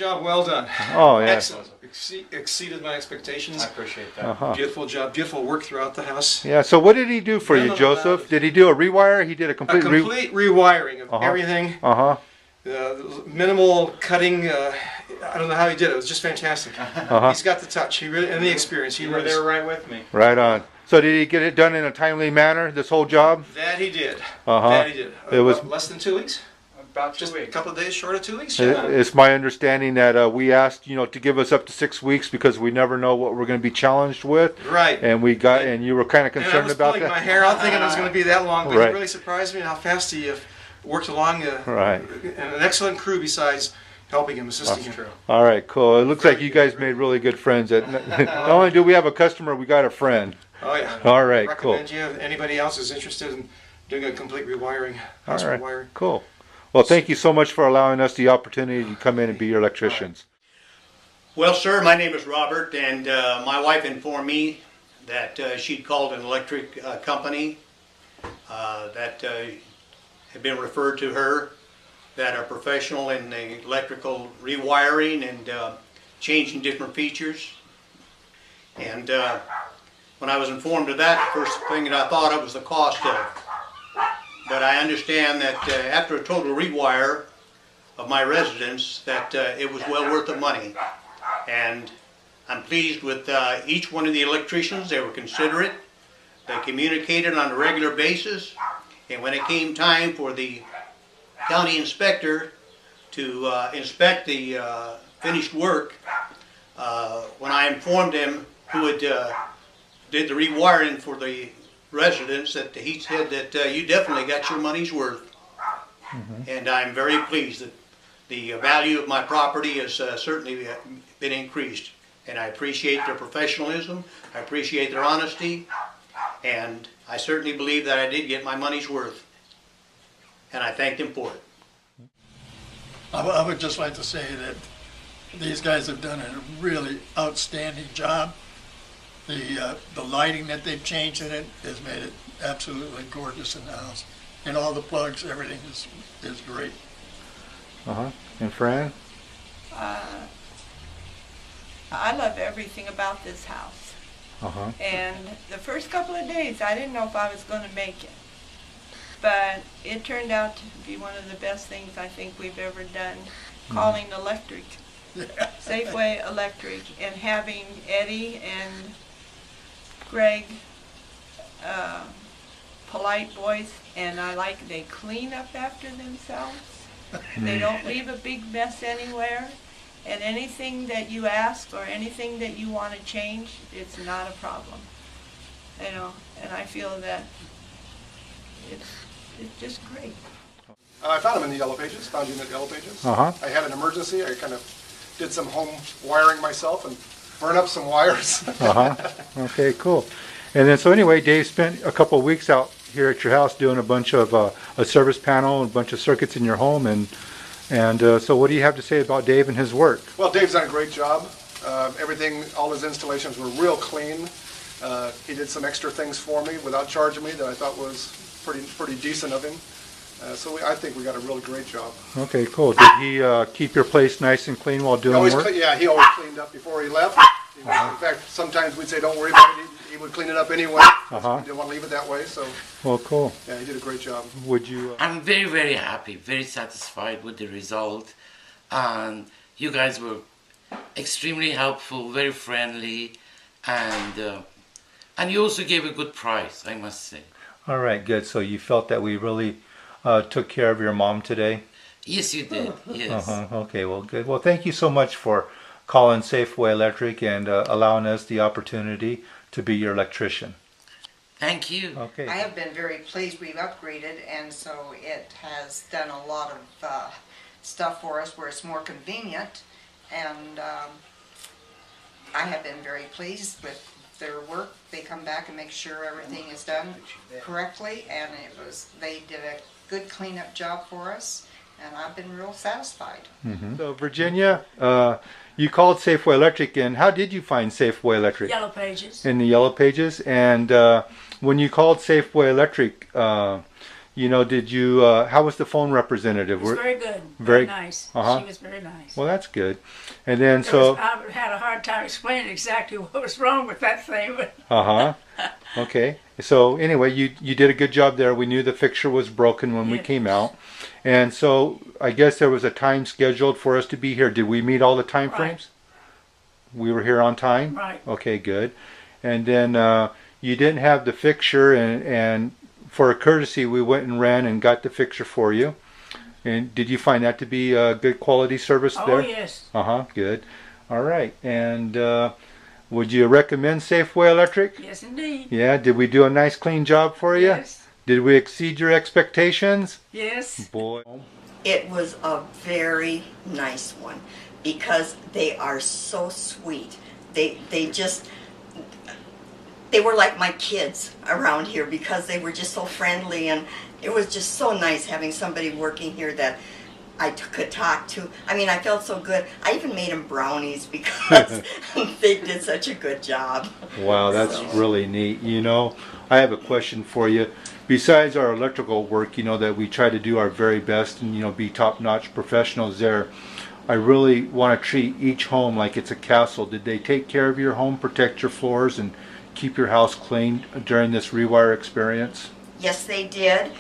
job well done. Oh, yeah. Excellent. Exceeded my expectations. I appreciate that. Beautiful job. Beautiful work throughout the house. Yeah, so what did he do for you, Joseph? Did he do a rewire? He did a complete rewiring of everything. Minimal cutting. I don't know how he did it. It was just fantastic. He's got the touch. He really, and the experience. You were there right with me. Right on. So did he get it done in a timely manner, this whole job? That he did. That he did. It was less than 2 weeks? About 2 Just weeks. a couple of days short of 2 weeks? It's my understanding that we asked, to give us up to 6 weeks because we never know what we're going to be challenged with. Right. And and you were kind of concerned about that. I was pulling my hair out thinking it was going to be that long, but it really surprised me how fast he worked along. Right. And an excellent crew besides helping him, assisting him. All right, cool. It looks like you guys made really good friends. Not only do we have a customer, we got a friend. Oh, yeah. All right, cool. Recommend you. Anybody else is interested in doing a complete rewiring, house rewiring. Cool. Well, thank you so much for allowing us the opportunity to come in and be your electricians. Well, sir, my name is Robert, and my wife informed me that she'd called an electric company that had been referred to her, that are professional in the electrical rewiring and changing different features. And when I was informed of that, the first thing that I thought of was the cost of it. But I understand that after a total rewire of my residence, that it was well worth the money. And I'm pleased with each one of the electricians. They were considerate. They communicated on a regular basis. And when it came time for the county inspector to inspect the finished work, when I informed him who had did the rewiring for the residents, that he said that you definitely got your money's worth. And I'm very pleased that the value of my property has certainly been increased. And I appreciate their professionalism, I appreciate their honesty, and I certainly believe that I did get my money's worth. And I thank them for it. I would just like to say that these guys have done a really outstanding job. The lighting that they've changed in it has made it absolutely gorgeous in the house. And all the plugs, everything is great. And Fran? I love everything about this house. And the first couple of days, I didn't know if I was going to make it. But it turned out to be one of the best things I think we've ever done, calling electric, Safeway Electric, and having Eddie and Greg, polite boys, and they clean up after themselves. They don't leave a big mess anywhere. And anything that you ask or anything that you want to change, it's not a problem. And I feel that it's just great. I found them in the Yellow Pages, found you in the Yellow Pages. Uh-huh. I had an emergency. I kind of did some home wiring myself and burned up some wires. Okay, cool. And then, so anyway, Dave spent a couple of weeks out here at your house doing a bunch of a service panel, a bunch of circuits in your home, and so what do you have to say about Dave and his work? Well, Dave's done a great job. Everything, all his installations were real clean. He did some extra things for me without charging me that I thought was pretty decent of him. So I think we got a really great job. Okay, cool. Did he keep your place nice and clean while doing work? Yeah, he always cleaned up before he left. In fact, sometimes we'd say, don't worry about it. He would clean it up anyway. He didn't want to leave it that way. So. Well, cool. Yeah, he did a great job. Would you? I'm very, very happy, very satisfied with the result. And you guys were extremely helpful, very friendly, and you also gave a good price, I must say. All right, good. So you felt that we really took care of your mom today? Yes, you did. Yes. Okay, well, good. Well, thank you so much for calling Safeway Electric and allowing us the opportunity to be your electrician. Thank you. Okay. I have been very pleased. We've upgraded, and so it has done a lot of stuff for us where it's more convenient, and I have been very pleased with their work. They come back and make sure everything is done correctly, and they did a good cleanup job for us, and I've been real satisfied. So Virginia, you called Safeway Electric, and how did you find Safeway Electric? Yellow Pages. In the Yellow Pages. And when you called Safeway Electric, You know, did you, how was the phone representative? It was very good, very- very nice. Uh-huh. She was very nice. Well, that's good. And then so, I had a hard time explaining exactly what was wrong with that thing, but okay. So anyway, you did a good job there. We knew the fixture was broken when we Yes. came out. And so I guess there was a time scheduled for us to be here. Did we meet all the time Right. frames? We were here on time? Right. Okay, good. And then you didn't have the fixture, and for a courtesy, we went and ran and got the fixture for you. And did you find that to be a good quality service oh there? yes, Good. All right. And would you recommend Safeway Electric? yes indeed. Yeah. Did we do a nice clean job for you? Yes, Did we exceed your expectations? yes. Boy. It was a very nice one because they are so sweet. They were like my kids around here because they were just so friendly, and it was just so nice having somebody working here that I could talk to. I mean, I felt so good. I even made them brownies because they did such a good job. Wow, that's really neat. You know, I have a question for you. Besides our electrical work, you know, that we try to do our very best and, you know, be top-notch professionals there, I really want to treat each home like it's a castle. Did they take care of your home, protect your floors, and keep your house clean during this rewire experience? Yes, they did.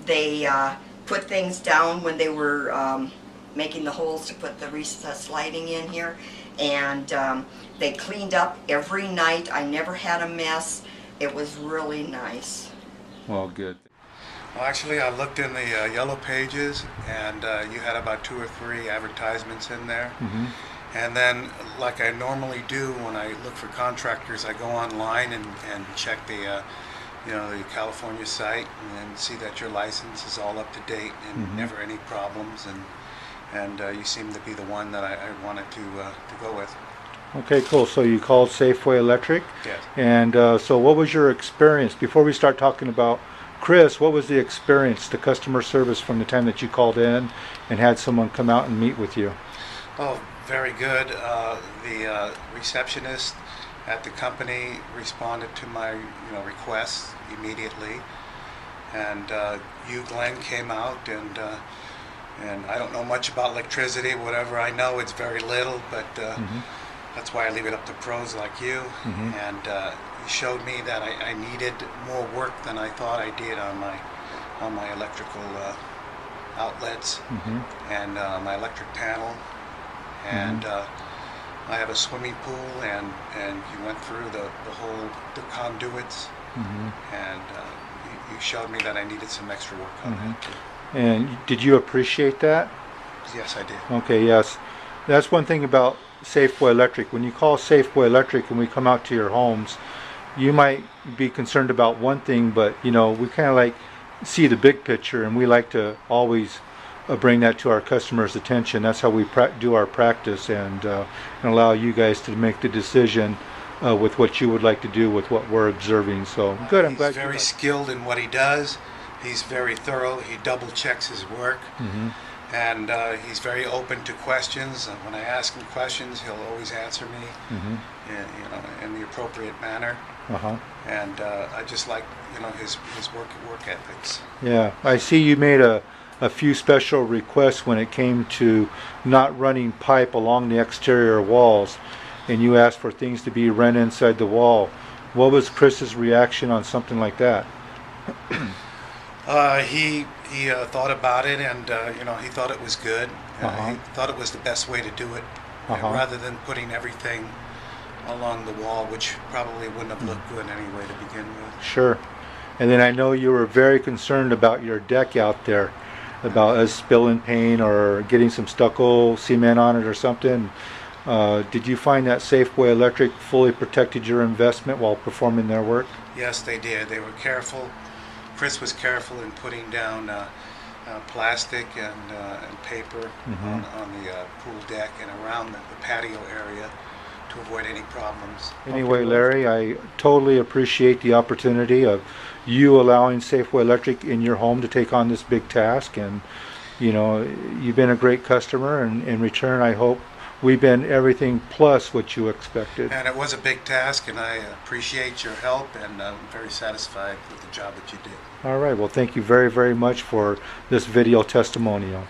They put things down when they were making the holes to put the recessed lighting in here, and they cleaned up every night. I never had a mess. It was really nice. Well, good. Well, actually, I looked in the yellow pages, and you had about 2 or 3 advertisements in there. Mm-hmm. And then, like I normally do when I look for contractors, I go online and check the, the California site and see that your license is all up to date and never any problems. And you seem to be the one that I wanted to go with. Okay, cool. So you called Safeway Electric? Yes. And so what was your experience? Before we start talking about Chris, what was the experience, the customer service from the time that you called in and had someone come out and meet with you? Oh, very good. The receptionist at the company responded to my requests immediately, and you, Glenn, came out, and I don't know much about electricity. Whatever I know, it's very little, but that's why I leave it up to pros like you. And you showed me that I needed more work than I thought I did on my electrical outlets and my electric panel. And I have a swimming pool, and you went through the conduits, and you showed me that I needed some extra work on that too. And did you appreciate that? Yes, I did. Okay, yes. That's one thing about Safeway Electric. When you call Safeway Electric and we come out to your homes, you might be concerned about one thing, but we kind of like see the big picture, and we like to always bring that to our customers' attention. That's how we do our practice, and allow you guys to make the decision with what you would like to do with what we're observing. So good. I'm glad. He's very skilled in what he does. He's very thorough. He double checks his work, and he's very open to questions. And when I ask him questions, he'll always answer me, in the appropriate manner. And I just like his work ethics. Yeah, I see you made a few special requests when it came to not running pipe along the exterior walls, and you asked for things to be run inside the wall. What was Chris's reaction on something like that? He thought about it, and he thought it was good. He thought it was the best way to do it, rather than putting everything along the wall, which probably wouldn't have looked good anyway to begin with. Sure. And then I know you were very concerned about your deck out there, about us spilling paint or getting some stucco cement on it or something. Did you find that Safeway Electric fully protected your investment while performing their work? Yes, they did. They were careful. Chris was careful in putting down plastic and paper on the pool deck and around the patio area to avoid any problems. Anyway, Larry, I totally appreciate the opportunity of you allowing Safeway Electric in your home to take on this big task, and you've been a great customer, and in return I hope we've been everything plus what you expected. And it was a big task, and I appreciate your help, and I'm very satisfied with the job that you did. All right, well, thank you very, very much for this video testimonial.